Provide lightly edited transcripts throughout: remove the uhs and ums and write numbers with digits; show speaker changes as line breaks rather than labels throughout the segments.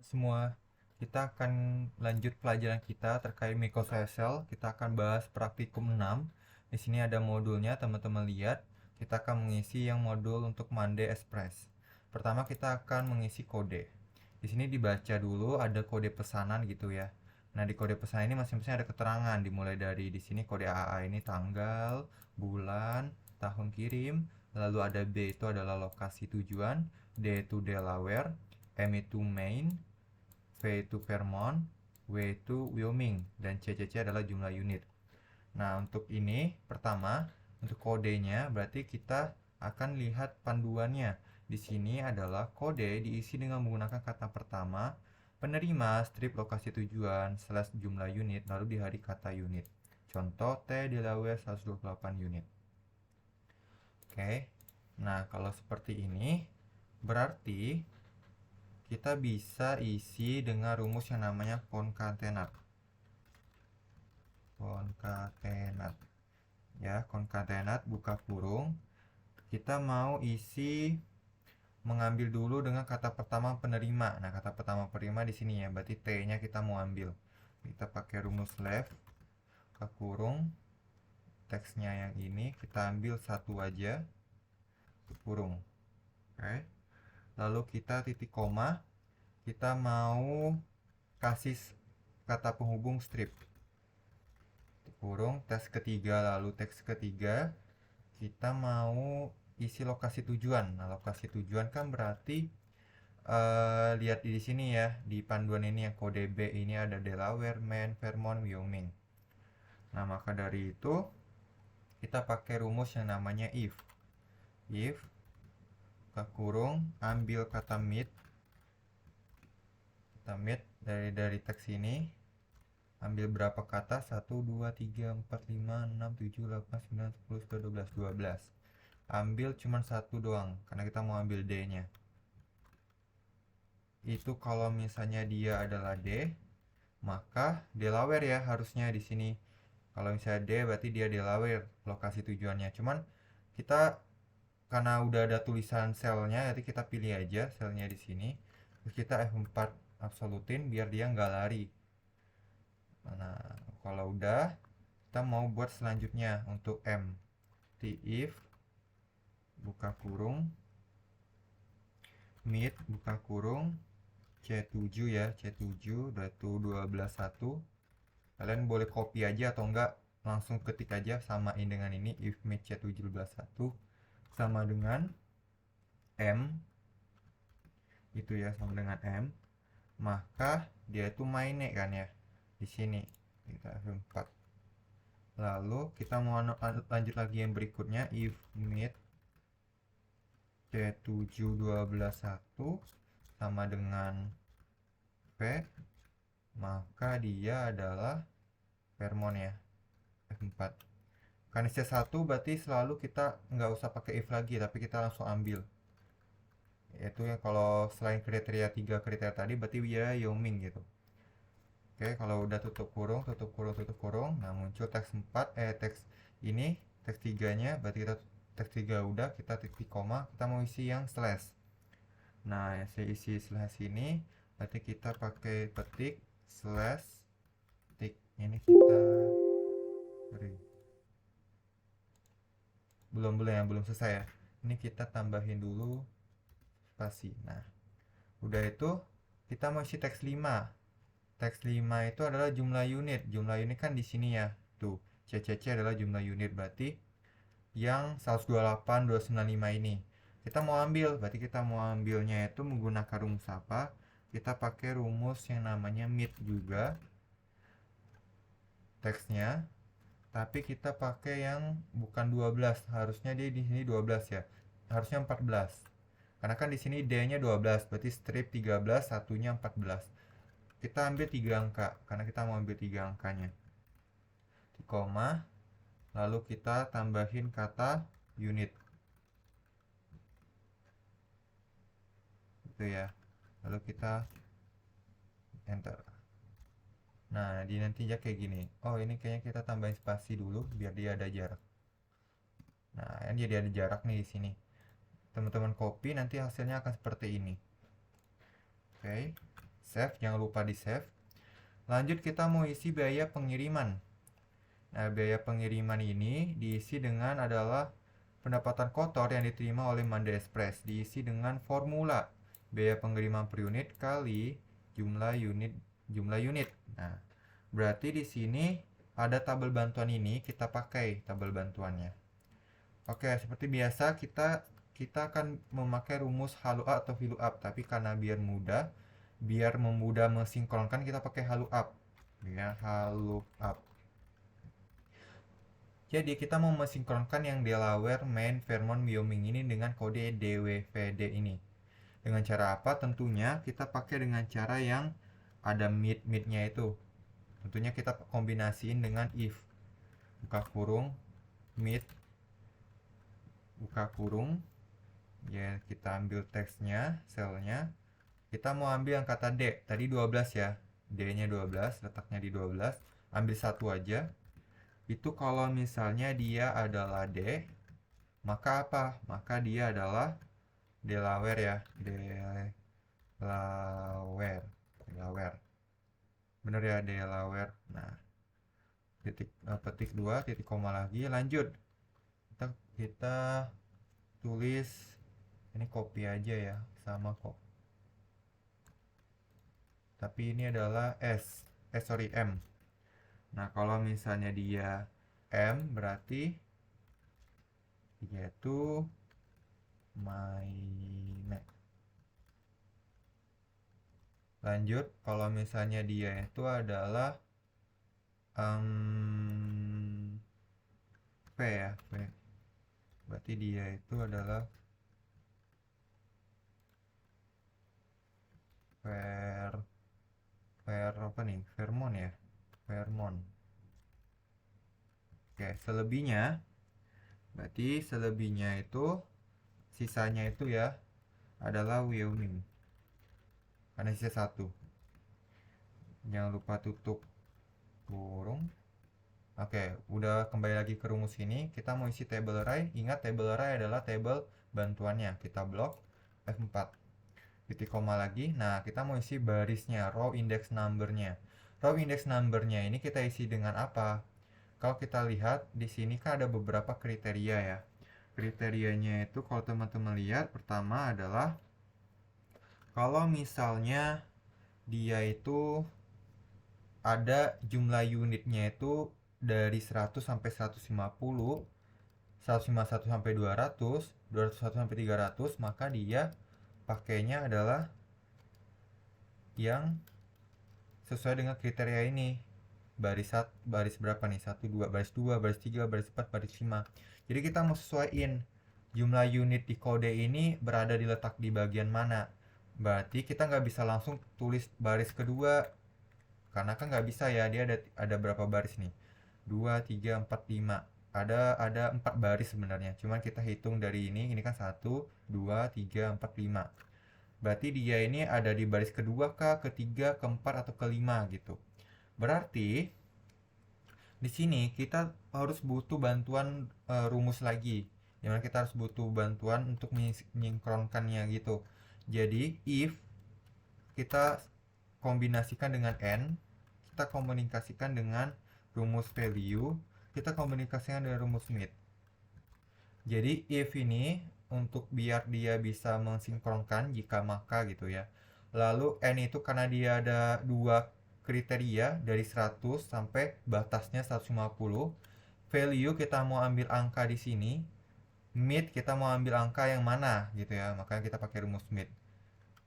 Semua, kita akan lanjut pelajaran kita terkait Microsoft. Kita akan bahas praktikum 6. Di sini ada modulnya, teman-teman lihat. Kita akan mengisi yang modul untuk Monday Express. Pertama kita akan mengisi kode. Di sini dibaca dulu, ada kode pesanan gitu ya. Nah, di kode pesanan ini masing-masing ada keterangan, dimulai dari di sini kode AA ini tanggal, bulan, tahun kirim, lalu ada B itu adalah lokasi tujuan, D itu Delaware, M itu Maine, V itu Vermont, W itu Wyoming, dan CCC adalah jumlah unit. Nah, untuk ini pertama, untuk kodenya berarti kita akan lihat panduannya. Di sini adalah kode diisi dengan menggunakan kata pertama, penerima, strip lokasi tujuan, slash jumlah unit, lalu di hari kata unit. Contoh T Delaware 128 unit. Oke. Nah, kalau seperti ini berarti kita bisa isi dengan rumus yang namanya concatenate. Concatenate. Ya, concatenate buka kurung. Kita mau isi mengambil dulu dengan kata pertama penerima. Nah, kata pertama penerima di sini ya, berarti T-nya kita mau ambil. Kita pakai rumus left, buka kurung, teksnya yang ini kita ambil satu aja, kurung. Oke. Lalu kita titik koma, kita mau kasih kata penghubung strip. Kurung teks ketiga, lalu teks ketiga kita mau isi lokasi tujuan. Nah, lokasi tujuan kan berarti lihat di sini ya, di panduan ini yang kode B ini ada Delaware, Maine, Vermont, Wyoming. Nah, maka dari itu kita pakai rumus yang namanya if. If buka kurung, ambil kata meet. Kita meet dari teks ini, ambil berapa kata? 1, 2, 3, 4, 5, 6, 7, 8, 9, 10, 11, 12, 12. Ambil cuma satu doang, karena kita mau ambil D-nya. Itu kalau misalnya dia adalah D, maka Delaware ya harusnya di sini. Kalau misalnya D berarti dia Delaware lokasi tujuannya. Cuman kita karena udah ada tulisan selnya, jadi kita pilih aja selnya di sini. Terus kita F4 absolutin biar dia nggak lari. Nah, kalau udah kita mau buat selanjutnya untuk M. If buka kurung meet buka kurung C7 ya, C7 udah itu 12.1. Kalian boleh copy aja atau enggak langsung ketik aja, samain dengan ini if meet C7 sama dengan M, itu ya, sama dengan M, maka dia itu mainnya kan ya di sini kita F4. Lalu kita mau lanjut lagi yang berikutnya, if meet C7 12.1 sama dengan V, maka dia adalah Vermont ya, F4. Karena C1 berarti selalu kita nggak usah pakai if lagi, tapi kita langsung ambil. Yaitu yang kalau selain kriteria 3 kriteria tadi berarti dia Wyoming gitu. Oke, kalau udah tutup kurung, tutup kurung, tutup kurung, nah muncul teks 4, teks ini, teks 3-nya, berarti kita teks 3 udah, kita titik koma, kita mau isi yang slash. Nah, saya isi slash ini, berarti kita pakai petik slash tik. Ini kita beri. Belum selesai ya. Ini kita tambahin dulu spasi. Nah, udah itu kita mau isi teks 5. Teks 5 itu adalah jumlah unit. Jumlah unit kan di sini ya. Tuh, CCC adalah jumlah unit, berarti yang 128.295 ini. Kita mau ambil, berarti kita mau ambilnya itu menggunakan rumus apa? Kita pakai rumus yang namanya meet juga teksnya, tapi kita pakai yang bukan 12. Harusnya dia di sini 12 ya. Harusnya 14. Karena kan di sini D-nya 12, berarti strip 13, satunya 14. Kita ambil 3 angka, karena kita mau ambil 3 angkanya. Di koma, lalu kita tambahin kata unit. Itu ya. Lalu kita enter. Nah, di nanti aja kayak gini. Oh, ini kayaknya kita tambahin spasi dulu biar dia ada jarak. Nah, ini dia ada jarak nih di sini. Teman-teman copy, nanti hasilnya akan seperti ini. Oke. save, jangan lupa di save. Lanjut kita mau isi biaya pengiriman. Nah, biaya pengiriman ini diisi dengan adalah pendapatan kotor yang diterima oleh Manda Express, diisi dengan formula biaya pengiriman per unit kali jumlah unit. Nah, berarti di sini ada tabel bantuan ini, kita pakai tabel bantuannya. Oke, seperti biasa kita akan memakai rumus HLOA atau VLOOKUP, tapi karena biar memudah mensinkronkan, kita pakai HLOOKUP. Ya, HLOOKUP. Jadi kita mau mensinkronkan yang Delaware, Maine, Vermont, Wyoming ini dengan kode DWVD ini. Dengan cara apa? Tentunya kita pakai dengan cara yang ada mid-nya itu. Tentunya kita kombinasiin dengan if. Buka kurung, mid, buka kurung. Ya, kita ambil teksnya, selnya. Kita mau ambil yang kata D. Tadi 12 ya. D-nya 12, letaknya di 12. Ambil satu aja. Itu kalau misalnya dia adalah D, maka apa? Maka dia adalah Delaware ya. Delaware. Bener ya, Delaware. Nah, petik 2, titik koma lagi, lanjut. Kita tulis ini, copy aja ya, sama kok. Tapi ini adalah M. Nah, kalau misalnya dia M, berarti dia itu main. Lanjut, kalau misalnya dia itu adalah P ya, P. Berarti dia itu adalah apa nih? Vermont ya, Vermont. Oke, selebihnya, berarti selebihnya itu, sisanya itu ya adalah Wyoming, karena sisa satu. Jangan lupa tutup kurung. Oke, udah kembali lagi ke rumus ini. Kita mau isi table array. Ingat, table array adalah table bantuannya. Kita blok F4, titik koma lagi. Nah, kita mau isi barisnya, row index numbernya. Row index numbernya ini kita isi dengan apa? Kalau kita lihat di sini kan ada beberapa kriteria ya. Kriterianya itu kalau teman-teman lihat, pertama adalah kalau misalnya dia itu ada jumlah unitnya itu dari 100 sampai 150, 151 sampai 200, 201 sampai 300, maka dia pakainya adalah yang sesuai dengan kriteria ini. Baris berapa nih? 1, 2, baris 2, baris 3, baris 4, baris 5. Jadi kita mau sesuaiin jumlah unit di kode ini berada di letak di bagian mana. Berarti kita nggak bisa langsung tulis baris kedua, karena kan nggak bisa ya, dia ada berapa baris nih? 2, 3, 4, 5. Ada 4 baris sebenarnya, cuman kita hitung dari ini kan 1, 2, 3, 4, 5. Berarti dia ini ada di baris kedua kah, ketiga, keempat, atau kelima gitu. Berarti di sini kita harus butuh bantuan rumus lagi, dimana kita harus butuh bantuan untuk menyinkronkannya gitu. Jadi if kita kombinasikan dengan n, kita komunikasikan dengan rumus value, kita komunikasikan dengan rumus mid. Jadi if ini untuk biar dia bisa mensinkronkan jika maka gitu ya. Lalu n itu karena dia ada dua kriteria dari 100 sampai batasnya 150. Value kita mau ambil angka di sini. Mid kita mau ambil angka yang mana gitu ya. Makanya kita pakai rumus mid.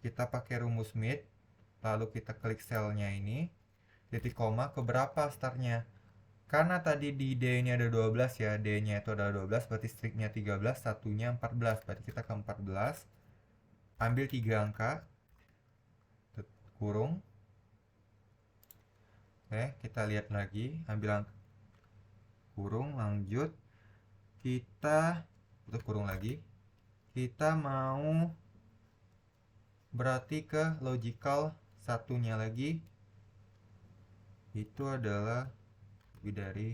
Kita pakai rumus mid, lalu kita klik selnya ini, titik koma, keberapa startnya. Karena tadi di D ini ada 12 ya, D nya itu adalah 12, berarti striknya 13, satunya 14, berarti kita ke 14. Ambil 3 angka, kurung. Oke, kita lihat lagi, ambil angka, kurung, lanjut. Kita tutup kurung lagi. Kita mau berarti ke logical satunya lagi, itu adalah lebih dari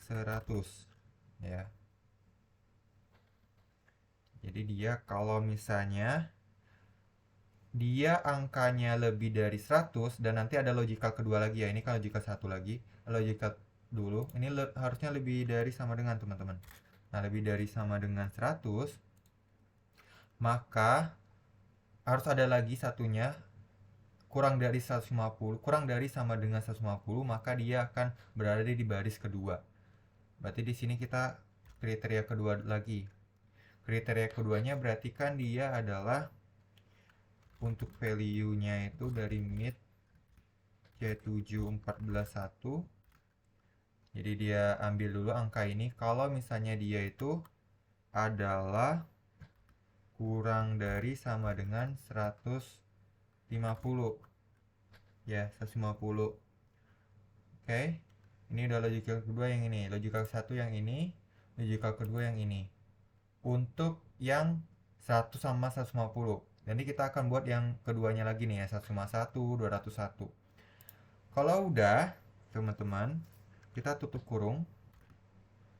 100 ya. Jadi dia kalau misalnya dia angkanya lebih dari 100 dan nanti ada logical kedua lagi ya. Ini kan logical satu lagi. Logical dulu. Ini harusnya lebih dari sama dengan teman-teman. Nah, lebih dari sama dengan 100, maka harus ada lagi satunya kurang dari 150, kurang dari sama dengan 150, maka dia akan berada di baris kedua. Berarti di sini kita kriteria kedua lagi. Kriteria keduanya berarti kan dia adalah untuk value-nya itu dari mid C71411. Jadi dia ambil dulu angka ini. Kalau misalnya dia itu adalah kurang dari sama dengan 150. Ya, 150. Oke. Ini udah logical kedua yang ini. Logical satu yang ini. Logical kedua yang ini. Untuk yang 100 sama 150. Jadi kita akan buat yang keduanya lagi nih ya. 151, 201. Kalau udah, teman-teman, kita tutup kurung.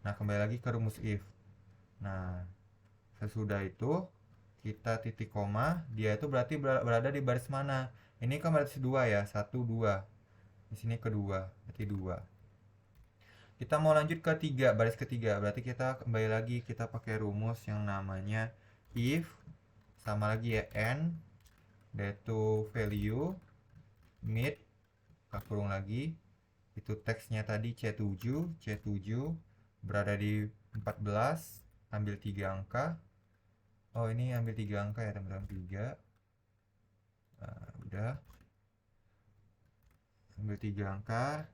Nah, kembali lagi ke rumus if. Nah, sesudah itu kita titik koma, dia itu berarti berada di baris mana? Ini kan baris 2 ya, 1 2. Di sini kedua, berarti 2. Kita mau lanjut ke 3, baris ketiga. Berarti kita kembali lagi kita pakai rumus yang namanya if sama lagi ya n, yaitu value mid kurung lagi. Itu teksnya tadi C7 berada di 14, ambil 3 angka. Oh, ini ambil 3 angka ya teman-teman, 3. Nah, udah. Ambil 3 angka.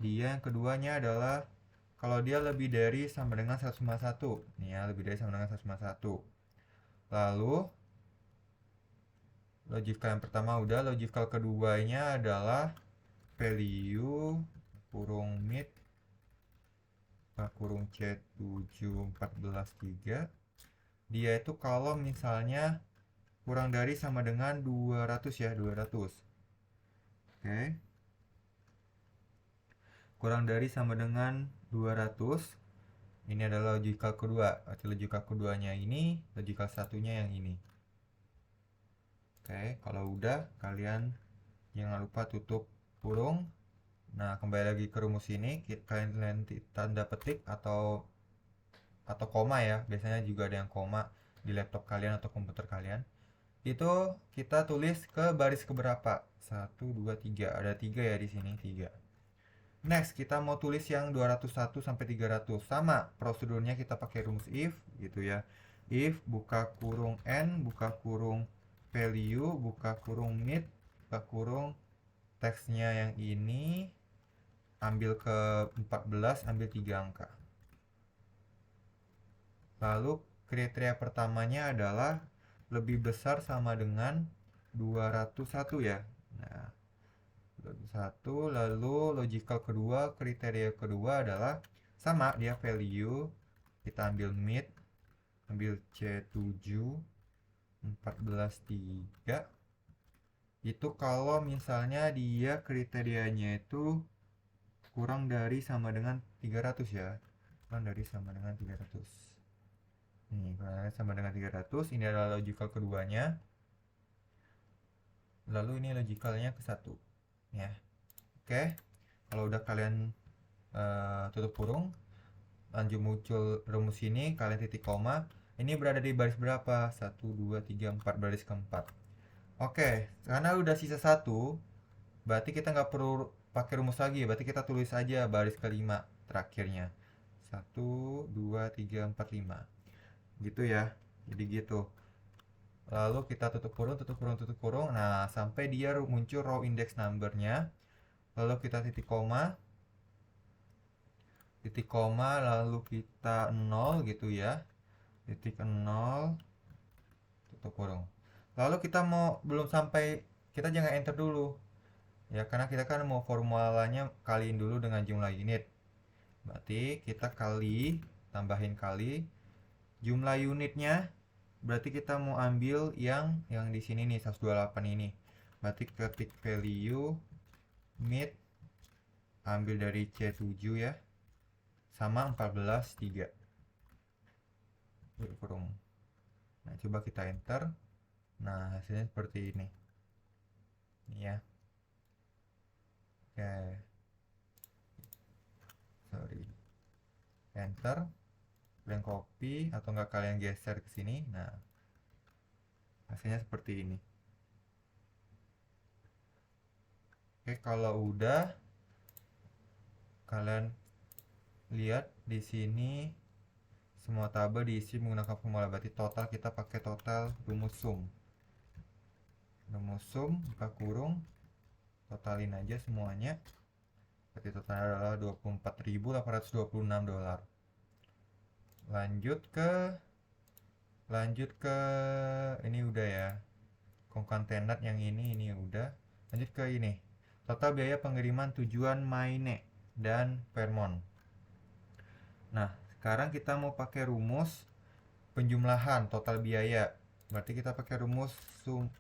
Dia yang keduanya adalah kalau dia lebih dari sama dengan 151. Nih ya, lebih dari sama dengan 151. Lalu logical yang pertama udah, logical keduanya adalah value kurung mid kurung C71413. Dia itu kalau misalnya kurang dari sama dengan 200 ya, 200. Oke. Kurang dari sama dengan 200. Ini adalah logical kedua. Arti logical keduanya ini, logical satunya yang ini. Oke, kalau udah kalian jangan lupa tutup kurung. Nah, kembali lagi ke rumus ini, kalian tanda petik atau koma ya. Biasanya juga ada yang koma di laptop kalian atau komputer kalian. Itu kita tulis ke baris keberapa? 1 2 3. Ada 3 ya di sini, 3. Next, kita mau tulis yang 201 sampai 300. Sama prosedurnya, kita pakai rumus if gitu ya. If buka kurung n, buka kurung value, buka kurung mid, buka kurung teksnya yang ini, ambil ke 14, ambil 3 angka. Lalu kriteria pertamanya adalah lebih besar sama dengan 201 ya. Nah, 201. Lalu logical kedua, kriteria kedua adalah sama, dia value. Kita ambil mid, ambil C7 14 3. Itu kalau misalnya dia kriterianya itu kurang dari sama dengan 300 ya. Kurang dari sama dengan 300. Ini kurang dari sama dengan 300. Ini adalah logical keduanya. Lalu ini logicalnya ke 1 ya. Oke. Kalau udah kalian tutup kurung, lanjut muncul rumus ini, kalian titik koma. Ini berada di baris berapa? 1 2 3 4, baris keempat. Oke, karena udah sisa 1, berarti kita nggak perlu pakai rumus lagi. Berarti kita tulis aja baris kelima terakhirnya. 1 2 3 4 5. Gitu ya. Jadi gitu. Lalu kita tutup kurung, tutup kurung, tutup kurung. Nah, sampai dia muncul row index numbernya. Lalu kita titik koma. Titik koma, lalu kita 0 gitu ya. Titik 0. Tutup kurung. Lalu kita mau belum sampai, kita jangan enter dulu. Ya, karena kita kan mau formulanya kaliin dulu dengan jumlah unit. Berarti kita kali, tambahin kali jumlah unitnya. Berarti kita mau ambil yang di sini nih, 128 ini. Berarti ketik value mid, ambil dari C7 ya, sama 14 3. Kurung. Nah, coba kita enter. Nah, hasilnya seperti ini. Ini ya. Oke. Sorry. Enter. Kalian copy atau enggak kalian geser ke sini. Nah, hasilnya seperti ini. Oke, kalau udah kalian lihat di sini semua tabel diisi menggunakan formula, berarti total kita pakai total rumus sum. Rumus sum buka kurung, totalin aja semuanya. Berarti totalnya adalah $24.826. Lanjut ke ini udah ya. Konkatenat yang ini udah. Lanjut ke ini. Total biaya pengiriman tujuan Maine dan Vermont. Nah, sekarang kita mau pakai rumus penjumlahan total biaya. Berarti kita pakai rumus sum,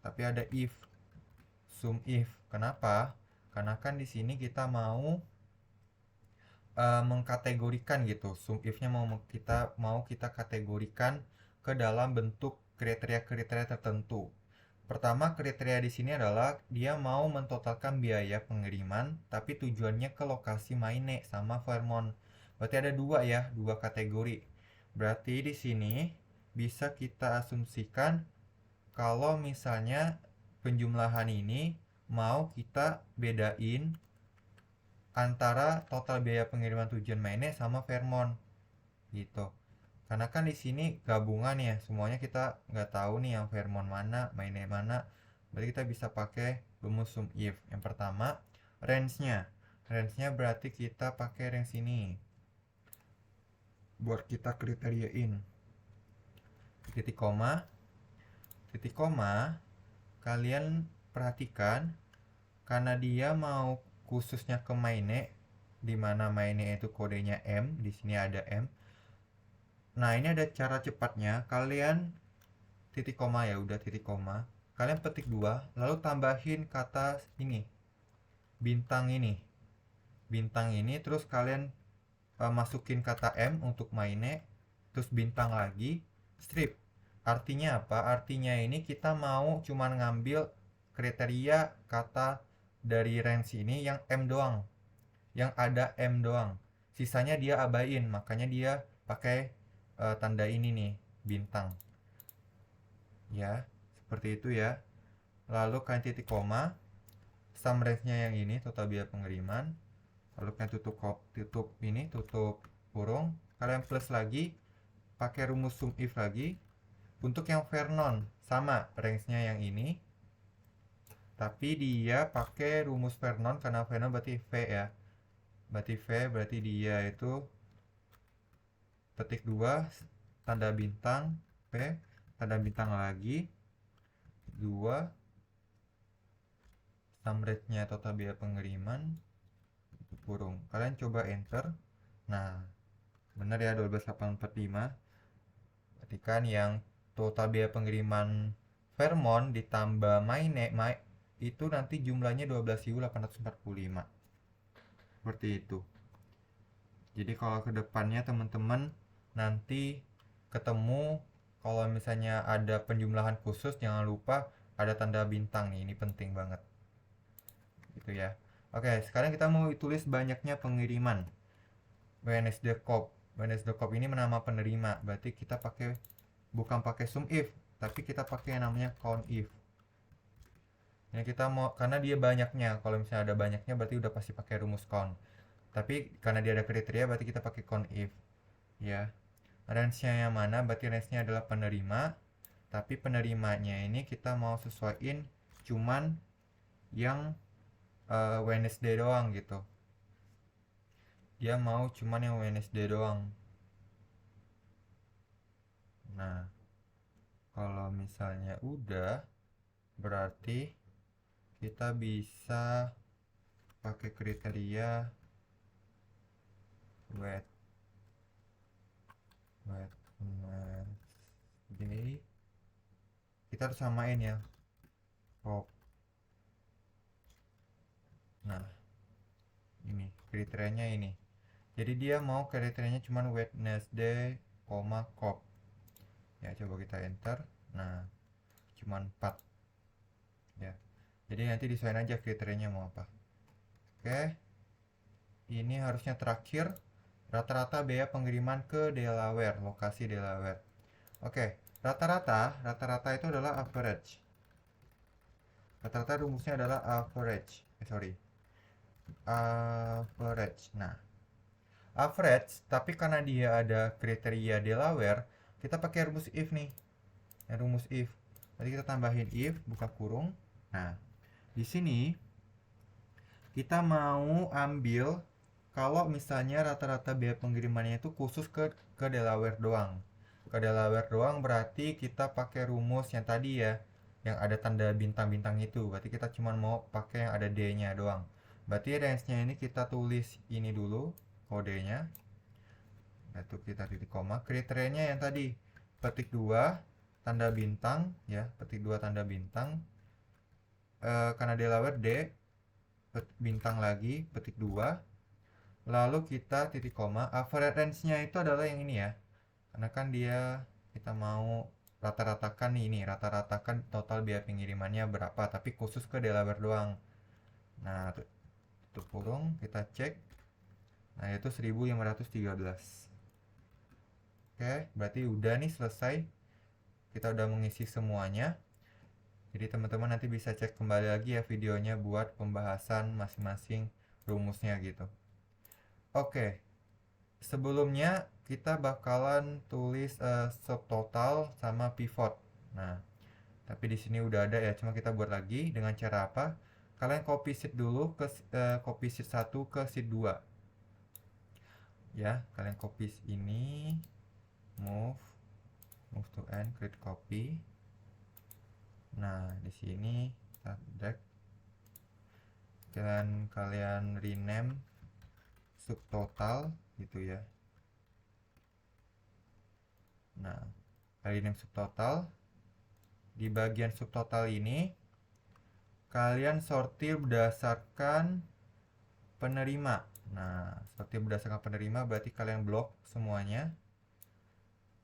tapi ada if. Sum if. Kenapa? Karena kan di sini kita mau mengkategorikan gitu. Sum if-nya mau kita kategorikan ke dalam bentuk kriteria-kriteria tertentu. Pertama, kriteria di sini adalah dia mau mentotalkan biaya pengiriman, tapi tujuannya ke lokasi Maine sama Vermont. Berarti ada dua kategori. Berarti di sini bisa kita asumsikan kalau misalnya penjumlahan ini mau kita bedain antara total biaya pengiriman tujuan Maine sama Vermont gitu. Karena kan di sini gabungan ya, semuanya kita nggak tahu nih yang Vermont mana, Maine mana. Berarti kita bisa pakai rumus sum if. Yang pertama, range-nya. Range-nya berarti kita pakai range ini. Buat kita kriteriain. Titik koma, kalian perhatikan karena dia mau khususnya ke Maine, di mana Maine itu kodenya M, di sini ada M. Nah, ini ada cara cepatnya. Kalian titik koma ya, udah titik koma. Kalian petik 2, lalu tambahin kata ini. Bintang ini terus kalian masukin kata M untuk Maine, terus bintang lagi, strip. Artinya apa? Artinya ini kita mau cuman ngambil kriteria kata dari range ini yang M doang. Yang ada M doang. Sisanya dia abain, makanya dia pakai tanda ini nih, bintang. Ya, seperti itu ya. Lalu kalian titik koma, sum range-nya yang ini, total biaya pengiriman. Lalu kalian tutup kurung, kalian plus lagi, pakai rumus sum if lagi. Untuk yang Vernon sama range-nya yang ini, tapi dia pakai rumus Vernon karena Vernon berarti V ya. Berarti dia itu petik 2 tanda bintang P, tanda bintang lagi 2, sum rate-nya total biaya pengiriman kurung. Kalian coba enter. Nah, benar ya 12.845. Berarti kan yang total biaya pengiriman Vermont ditambah Maine itu nanti jumlahnya 12.845. Seperti itu. Jadi kalau kedepannya teman-teman nanti ketemu kalau misalnya ada penjumlahan khusus, jangan lupa ada tanda bintang nih, ini penting banget gitu ya. Oke, sekarang kita mau tulis banyaknya pengiriman. WNSD Corp ini nama penerima, berarti kita bukan pakai sum if, tapi kita pakai yang namanya count if. Ini kita mau, karena dia banyaknya, kalau misalnya ada banyaknya berarti udah pasti pakai rumus count. Tapi karena dia ada kriteria berarti kita pakai count if ya. Range-nya yang mana? Berarti range-nya adalah penerima, tapi penerimanya ini kita mau sesuaiin cuman yang Wednesday doang gitu. Dia mau cuman yang Wednesday doang. Nah, kalau misalnya udah, berarti kita bisa pakai kriteria Wednesday. Kita harus samain ya. Nah, ini kriterianya ini. Jadi dia mau kriterianya cuma Wednesday, Corp. Ya, coba kita enter. Nah, cuman 4 ya. Jadi nanti disesuaikan aja kriterianya mau apa. Oke, ini harusnya terakhir. Rata-rata biaya pengiriman ke Delaware, lokasi Delaware. Oke, rata-rata itu adalah average. Rata-rata rumusnya adalah average. Average. Nah, average, tapi karena dia ada kriteria Delaware, kita pakai rumus if nih. Rumus if. Nanti kita tambahin if, buka kurung. Nah, di sini kita mau ambil kalau misalnya rata-rata biaya pengirimannya itu khusus ke Delaware doang. Ke Delaware doang berarti kita pakai rumus yang tadi ya, yang ada tanda bintang-bintang itu. Berarti kita cuma mau pakai yang ada D-nya doang. Berarti range-nya ini kita tulis ini dulu kodenya. Itu kita titik koma. Kriterianya yang tadi petik 2 tanda bintang ya, petik 2 tanda bintang. Karena Delaware D bintang lagi petik 2. Lalu kita titik koma, average range-nya itu adalah yang ini ya. Karena kan dia kita mau rata-ratakan ini, rata-ratakan total biaya pengirimannya berapa, tapi khusus ke Delaware doang. Nah, tutup kurung, kita cek. Nah, itu 1513. Oke, berarti udah nih selesai. Kita udah mengisi semuanya. Jadi teman-teman nanti bisa cek kembali lagi ya videonya buat pembahasan masing-masing rumusnya gitu. Oke, sebelumnya kita bakalan tulis subtotal sama pivot. Nah, tapi di sini udah ada ya, cuma kita buat lagi dengan cara apa? Kalian copy sheet dulu ke copy sheet 1 ke sheet 2. Ya, kalian copy ini, move to end, create copy. Nah, di sini kita drag. Kalian rename subtotal gitu ya. Nah, rename subtotal. Di bagian subtotal ini kalian sortir berdasarkan penerima. Nah, sortir berdasarkan penerima berarti kalian blok semuanya.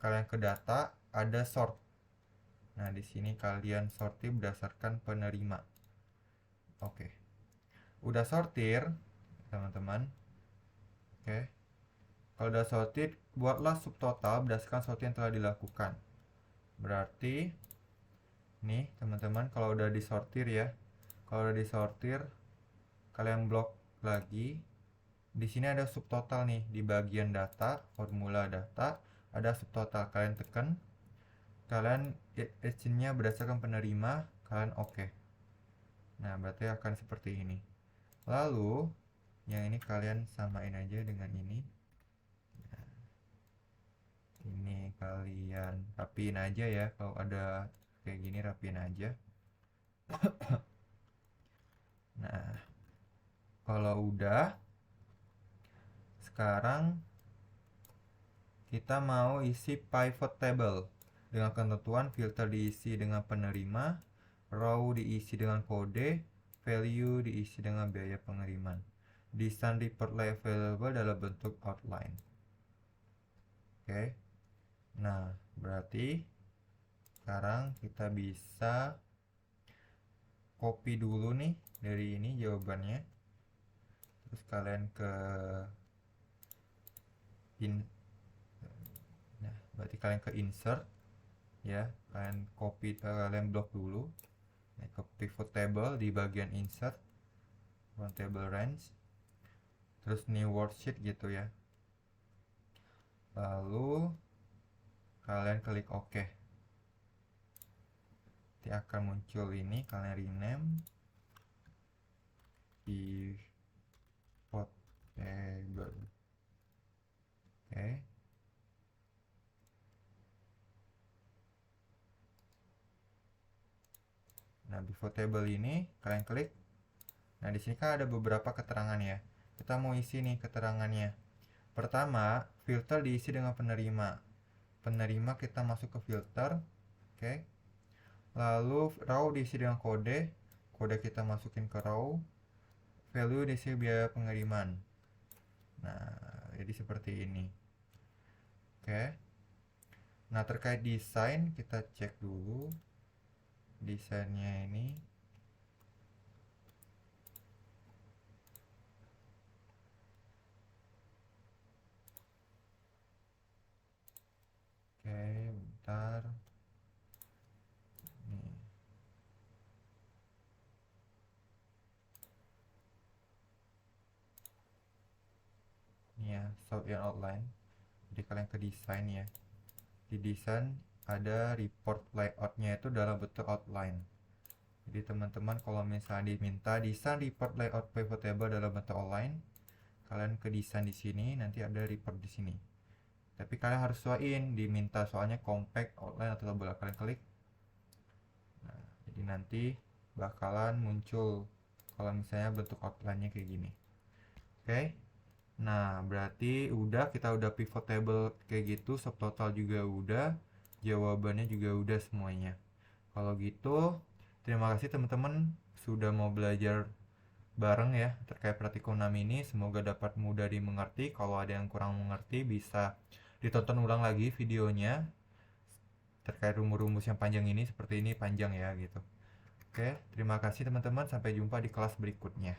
Kalian ke data, ada sort. Nah, di sini kalian sortir berdasarkan penerima. Oke. Udah sortir, teman-teman. Oke. Kalau udah sortir, buatlah subtotal berdasarkan sortir yang telah dilakukan. Berarti nih, teman-teman, kalau udah disortir ya. Kalau udah disortir, kalian blok lagi. Di sini ada subtotal nih di bagian data, formula data, ada subtotal. Kalian tekan, kalian nya berdasarkan penerima, kalian oke. Nah, berarti akan seperti ini. Lalu yang ini kalian samain aja dengan ini. Nah, ini kalian rapiin aja ya, kalau ada kayak gini rapiin aja. Nah, kalau udah, sekarang kita mau isi pivot table dengan ketentuan filter diisi dengan penerima, row diisi dengan kode, value diisi dengan biaya pengiriman. Design report available dalam bentuk outline. Oke. Nah, berarti sekarang kita bisa copy dulu nih dari ini jawabannya. Terus kalian ke nah, berarti kalian ke insert ya, kalian copy, kalian blok dulu ke pivot table di bagian insert, one table range, terus new worksheet gitu ya. Lalu kalian klik OK. Nanti akan muncul ini, kalian rename pivot table. Oke. Nah, pivot table ini kalian klik. Nah, di sini kan ada beberapa keterangan ya. Kita mau isi nih keterangannya. Pertama, filter diisi dengan penerima. Penerima kita masuk ke filter. Oke. Lalu row diisi dengan kode. Kode kita masukin ke row. Value diisi biaya pengiriman. Nah, jadi seperti ini. Oke. Nah, terkait desain, kita cek dulu desainnya ini. Oke, bentar. Nih. Ini ya, show in outline. Jadi kalian ke desain ya. Di desain ada report layoutnya itu dalam bentuk outline. Jadi teman-teman kalau misalnya diminta desain report layout pivot table dalam bentuk outline, kalian ke desain di sini, nanti ada report di sini. Tapi kalian harus sesuaiin, diminta soalnya compact, outline atau tabel. Kalian klik. Nah, jadi nanti bakalan muncul kalau misalnya bentuk outline-nya kayak gini. Oke. Nah, berarti kita udah pivot table kayak gitu, subtotal juga udah, jawabannya juga udah semuanya. Kalau gitu, terima kasih teman-teman sudah mau belajar bareng ya terkait praktikum 6 ini. Semoga dapat mudah dimengerti. Kalau ada yang kurang mengerti bisa ditonton ulang lagi videonya terkait rumus-rumus yang panjang ini, seperti ini panjang ya gitu. Oke, terima kasih teman-teman, sampai jumpa di kelas berikutnya.